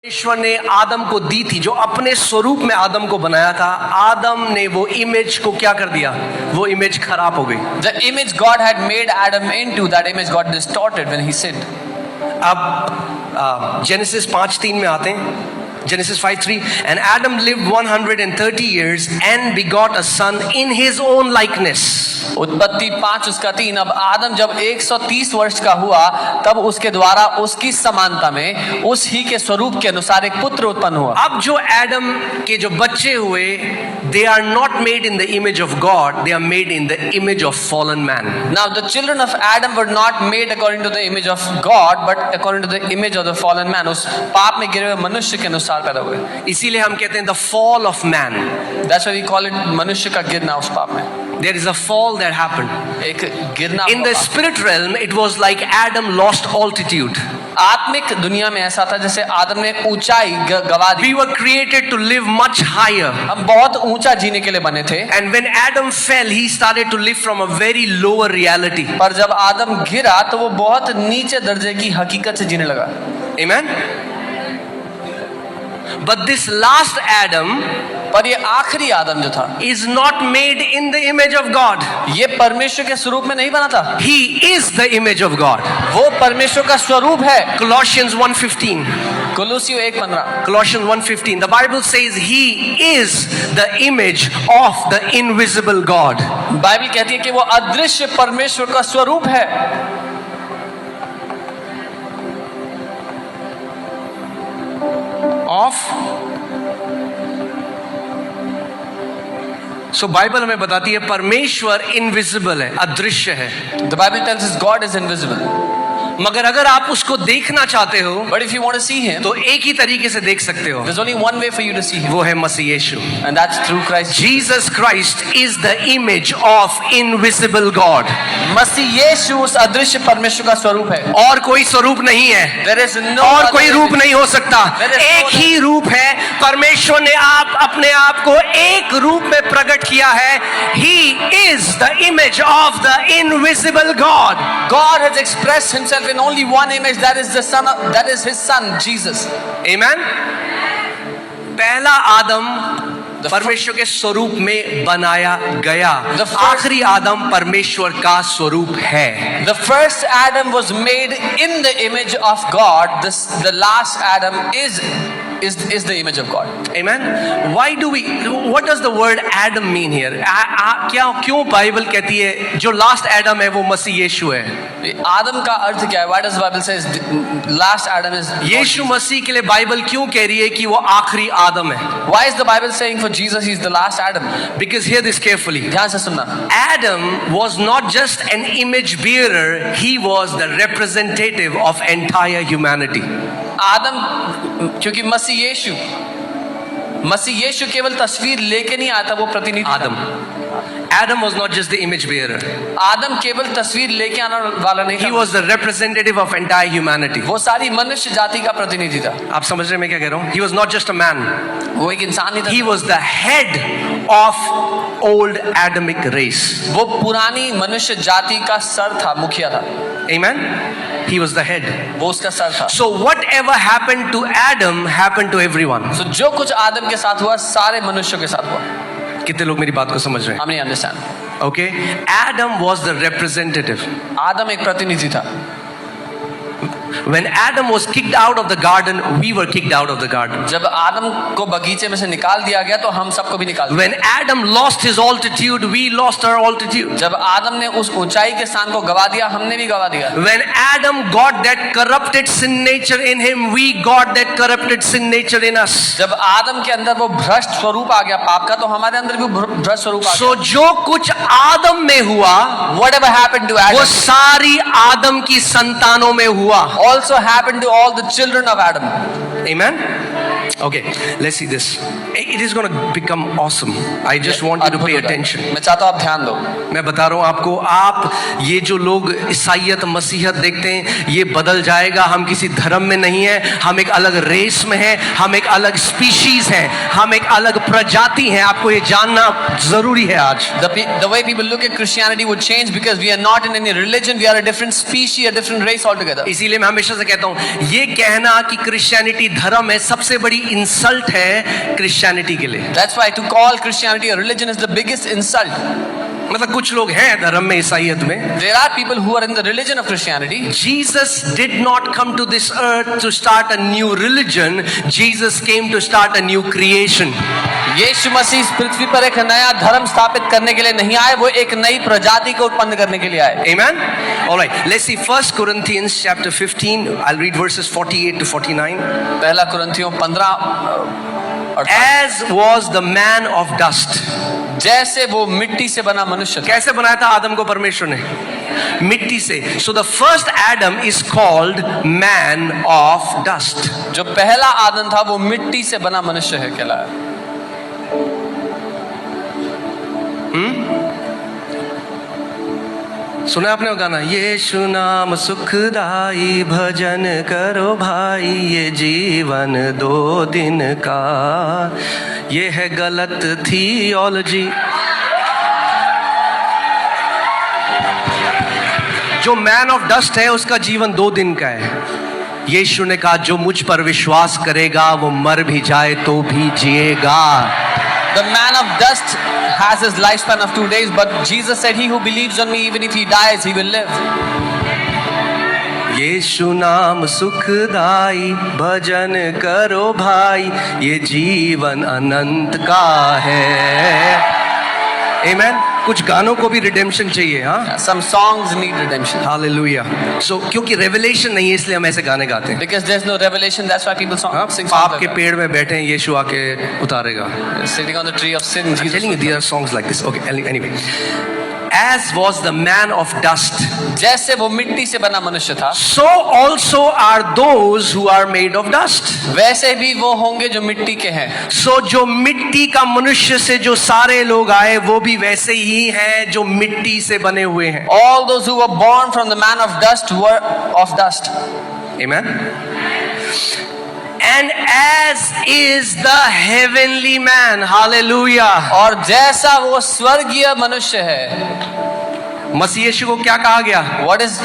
ईश्वर ने आदम को दी थी, जो अपने स्वरूप में आदम को बनाया था, आदम ने वो इमेज को क्या कर दिया? वो इमेज खराब हो गई। The image God had made Adam into, that image got distorted when he sinned. अब जेनेसिस 5:3 में आते हैं। Genesis 5:3, and Adam lived 130 years and begot a son in his own likeness. उत्पत्ति 5 उसका 3। अब आदम जब 130 वर्ष का हुआ तब उसके द्वारा उसकी समानता में उस ही के स्वरूप के अनुसार एक पुत्र उत्पन्न हुआ। अब जो एडम के जो बच्चे हुए, they are not made in the image of God, they are made in the image of fallen man. Now the children of Adam were not made according to the image of God but according to the image of the fallen man. उस पाप में गिरे हुए मनुष्य के अनुसार पैदा हुए। इसीलिए हम कहते हैं the fall of man. That's why we call it मनुष्य का गिरना उस पाप में। There is a fall that happened. एक गिरना। In the spirit realm, it was like Adam lost altitude. आत्मिक दुनिया में ऐसा था जैसे आदम ने ऊंचाई गवा दी। We were created to live much higher. हम बहुत ऊंचा जीने के लिए बने थे। And when Adam fell, he started to live from a very lower reality. पर जब आदम गिरा तो वो बहुत नीचे दर्जे की हकीकत से जीने लगा। Amen. But this last Adam, पर ये आखिरी आदम जो था, is not made in the image of God. ये परमेश्वर के स्वरूप में नहीं बना था। He is the image of God. वो परमेश्वर का स्वरूप है। Colossians 1:15. कोलोसियों 1:15। Colossians 1:15. The Bible says he is the image of the invisible God. Bible कहती है कि वो अदृश्य परमेश्वर का स्वरूप है। So बाइबल हमें बताती है परमेश्वर इनविजिबल है, अदृश्य है। The Bible tells us God is invisible. मगर अगर आप उसको देखना चाहते हो, But if you want to see him, तो एक ही तरीके से देख सकते हो, there's only one way for you to see him, वो है मसीह यीशु। and that's through Christ. Jesus Christ is the image of invisible God. मसीह यीशु उस अदृश्य परमेश्वर का स्वरूप है। और कोई स्वरूप नहीं है, There is no और other कोई रूप image. नहीं हो सकता। There is no एक ही रूप है। परमेश्वर ने अपने आप को एक रूप में प्रकट किया है। He is the image of the invisible God. God has expressed himself in only one image, that is his son Jesus. Amen. पहला आदम परमेश्वर के स्वरूप में बनाया गया। आखिरी आदम परमेश्वर का स्वरूप है। The first Adam was made in the image of God. The last Adam is the image of God. Amen. What does the word Adam mean here? क्यों बाइबल कहती है जो लास्ट एडम है वो मसीह यीशु है? आदम का अर्थ क्या है? Why does the Bible says last Adam is यीशु मसीह के लिए बाइबल क्यों कह रही है कि वो आखिरी आदम है? Why is the Bible saying for Jesus he is the last Adam? Because hear this carefully. ध्यान से सुनना। Adam was not just an image bearer, he was the representative of entire humanity. आदम, क्योंकि मसीह यीशु केवल तस्वीर लेके नहीं आता, वो प्रतिनिधि। Adam was not just the image bearer. आदम केवल तस्वीर लेके आने वाला नहीं था। He was the representative of entire humanity. वो सारी मनुष्य जाति का प्रतिनिधि था। आप समझ रहे हैं मैं क्या कह रहा हूँ? He was not just a man. वो एक इंसान ही था। He was the head of old Adamic race. वो पुरानी मनुष्य जाति का सर था, मुखिया था। Amen. He was the head. वो उसका सर था। So whatever happened to Adam happened to everyone. So जो कुछ आदम के साथ हुआ सारे मनुष्यों के साथ हुआ। कितने लोग मेरी बात को समझ रहे हैं? हम नहीं understand. Okay. Adam was the representative. आदम एक प्रतिनिधि था। When Adam was kicked out of the garden, we were kicked out of the garden. जब आदम को बगीचे में से निकाल दिया गया तो हम सबको भी निकाल दिया। When Adam lost his altitude, we lost our altitude. जब आदम ने उस ऊंचाई के स्थान को गवा दिया, हमने भी गवा दिया। When Adam got that corrupted sin nature in him, we got that corrupted sin nature in us. जब आदम के अंदर वो भ्रष्ट स्वरूप आ गया पाप का, तो हमारे अंदर भी भ्रष्ट स्वरूप आ गया। So जो कुछ आदम में हुआ, Whatever happened to Adam, वो सारी आदम की संतानों में हुआ। also happened to all the children of Adam. Amen. Okay, let's see this. It is going to become awesome. I just want you to pay attention. मैं चाहता हूँ आप ध्यान दो। मैं बता रहा हूँ आपको, आप ये जो लोग ईसाईयत मसीहत देखते हैं, ये बदल जाएगा। हम किसी धर्म में नहीं है, हम एक अलग रेस में हैं, हम एक अलग स्पीशीज हैं, हम एक अलग प्रजाति हैं। आपको ये जानना जरूरी है आज। The way people look at Christianity would change because we are not in any religion. We are a different species, a different race altogether. इसीलिए मैं हमेशा से कहता हूं, ये कहना कि क्रिश्चियनिटी धर्म है सबसे बड़ी इंसल्ट है क्रिश्चियनिटी के लिए। That's why to call Christianity a religion is the biggest insult. मतलब कुछ लोग हैं धर्म में, ईसाईयत में। There are people who are in the religion of Christianity. Jesus did not come to this earth to start a new religion. Jesus came to start a new creation. यीशु मसीह इस पृथ्वी पर एक नया धर्म स्थापित करने के लिए नहीं आए, वो एक नई प्रजाति को उत्पन्न करने के लिए आए। Amen. All right. Let's see 1 Corinthians chapter 15. I'll read verses 48 to 49. पहला कुरिन्थियों 15 As was the man of dust. जैसे वो मिट्टी से बना मनुष्य था। कैसे बनाया था आदम को परमेश्वर ने? मिट्टी से। So the first Adam is called man of dust. जो पहला आदम था वो मिट्टी से बना मनुष्य है कहलाया। सुना आपने वो गाना, यीशु नाम सुखदाई भजन करो भाई, ये जीवन 2 दिन का, ये है गलत थियोलॉजी। जो मैन ऑफ डस्ट है उसका जीवन 2 दिन का है। यीशु ने कहा जो मुझ पर विश्वास करेगा वो मर भी जाए तो भी जिएगा। The man of dust has his lifespan of 2 days, but Jesus said, "He who believes on me, even if he dies, he will live." यीशु नाम सुखदाई भजन करो भाई, ये जीवन अनंत का है। Amen. कुछ गानों को भी रिडेम्पशन चाहिए, हाँ। Some songs need redemption. Hallelujah. So क्योंकि रेवलेशन नहीं है इसलिए हम ऐसे गाने गाते हैं। Because there's no revelation, that's why people sing songs पाप like के that. पेड़ में बैठे हैं, यीशु आके उतारेगा। Sitting on the tree of sin, I'm Jesus. telling you, there are songs like this. Okay, anyway. As was the man of dust, जैसे वो मिट्टी से बना मनुष्य था, so also are those who are made of dust. वैसे भी वो होंगे जो मिट्टी के हैं। So जो मिट्टी का मनुष्य से जो सारे लोग आए वो भी वैसे ही हैं जो मिट्टी से बने हुए हैं। All those who were born from the man of dust were of dust. Amen. And as is the heavenly man, hallelujah. और जैसा वो स्वर्गीय मनुष्य है, मसीह यीशु को क्या कहा गया? What is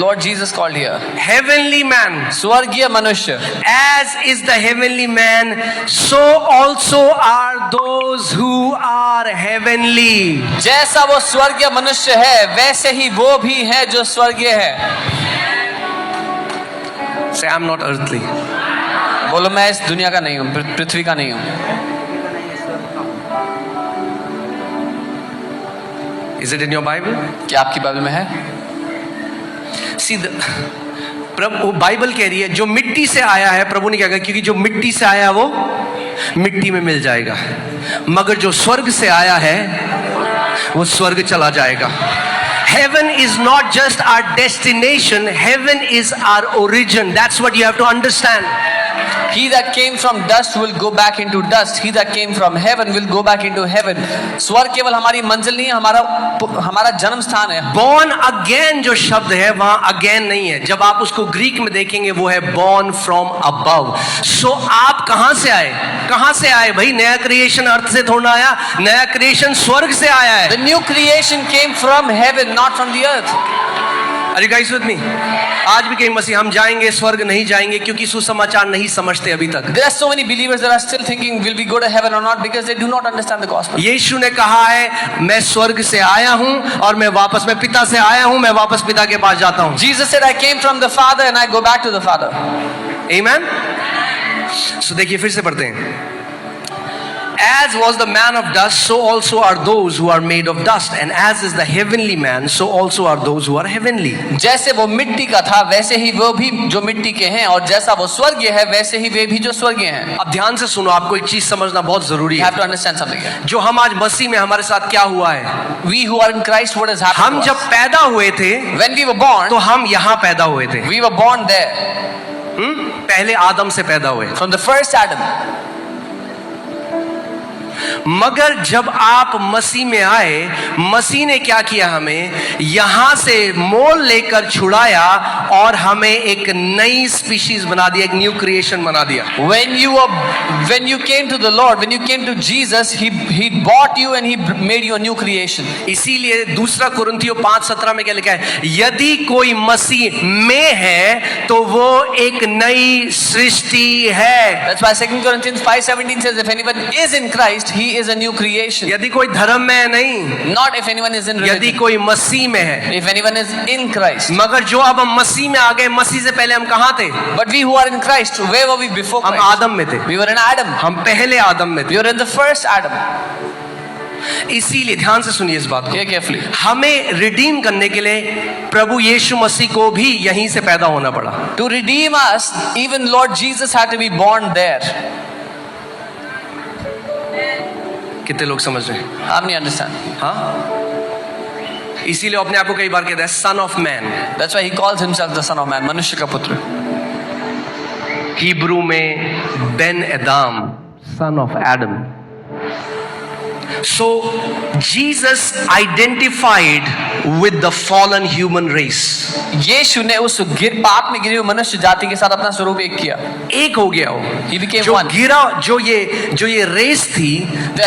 Lord Jesus called here? Heavenly man. स्वर्गीय मनुष्य। As is the heavenly man, so also are those who are heavenly. जैसा वो स्वर्गीय मनुष्य है, वैसे ही वो भी है जो स्वर्गीय है। Say, I'm not earthly. बोलो मैं इस दुनिया का नहीं हूँ, पृथ्वी का नहीं हूँ। Is it in your Bible? क्या आपकी बाइबल में है? See, प्रभु बाइबल कह रही है जो मिट्टी से आया है, प्रभु ने क्या कहा, क्योंकि जो मिट्टी से आया है वो मिट्टी में मिल जाएगा, मगर जो स्वर्ग से आया है वो स्वर्ग चला जाएगा। Heaven is not just our destination, heaven is our origin. That's what you have to understand. He that came from dust will go back into dust. He that came from heaven will go back into heaven. स्वर्ग केवल हमारी मंजिल नहीं है, हमारा जन्म स्थान है। Born again जो शब्द है वहां again नहीं है, जब आप उसको ग्रीक में देखेंगे वो है born from above. So आप कहां से आए? कहां से आए भाई? नया क्रिएशन अर्थ से थोड़ा आया, नया क्रिएशन स्वर्ग से आया है। The new creation came from heaven, not from the earth. Are you guys with me? आज भी कई मसीह हम जाएंगे स्वर्ग नहीं जाएंगे क्योंकि सुसमाचार नहीं समझते अभी तक। There are so many believers that are still thinking will we go to heaven or not because they do not understand the gospel. यीशु ने कहा है मैं स्वर्ग से आया हूं और मैं पिता से आया हूं, मैं वापस पिता के पास जाता हूं। Jesus said I came from the Father and I go back to the Father. Amen. So देखिए फिर से पढ़ते हैं। As was the man of dust, so also are those who are made of dust, and as is the heavenly man, so also are those who are heavenly. जैसे वो मिट्टी का था वैसे ही वो भी जो मिट्टी के हैं, और जैसा वो स्वर्गीय है वैसे ही वे भी जो स्वर्गीय हैं। अब ध्यान से सुनो, आपको एक चीज समझना बहुत जरूरी You है। have to understand something here. जो हम आज मसीह में हमारे साथ क्या हुआ है, We who are in Christ, what has happened हम to जब us? पैदा हुए थे When we were born, तो हम यहाँ पैदा हुए थे। we were born there पहले आदम से पैदा हुए। from the first Adam. मगर जब आप मसीह में आए, मसीह ने क्या किया, हमें यहां से मोल लेकर छुड़ाया और हमें एक नई स्पीशीज बना दिया, एक न्यू क्रिएशन बना दिया। When you came to the Lord, when you came to Jesus, He bought you and He made you a new creation. इसीलिए दूसरा कुरिन्थियों 5:17 में क्या लिखा है, यदि कोई मसीह में है तो वो एक नई सृष्टि है। That's why 2 Corinthians 5:17 says, if anyone is in Christ, he is a new creation. यदि कोई धर्म में है नहीं, Not if anyone is in यदि religion. कोई मसीह में है। If anyone is in Christ. मगर जो अब हम मसीह में आ गए, मसीह से पहले हम कहाँ थे? But we who are in Christ, where were we before हम Christ? आदम में थे, We were in Adam. हम पहले आदम में थे। We were in the first Adam. इसीलिए ध्यान से सुनिए इस बात को, Hear carefully. हमें रिडीम करने के लिए प्रभु यीशु मसीह को भी यहीं से पैदा होना पड़ा। To redeem us, even Lord Jesus had to be born there. कितने लोग समझ रहे हैं? How many understand? हाँ, इसीलिए अपने आप को कई बार कहता है son of man. That's why he calls himself the Son of Man, मनुष्य का पुत्र. हिब्रू में बेन एदाम, son of Adam. So Jesus identified with the fallen human race. यीशु ने उस पाप में गिरी हुई मनुष्य जाति के साथ अपना स्वरूप एक किया. एक हो गया हो। He became जो one. गिरा, जो ये रेस थी,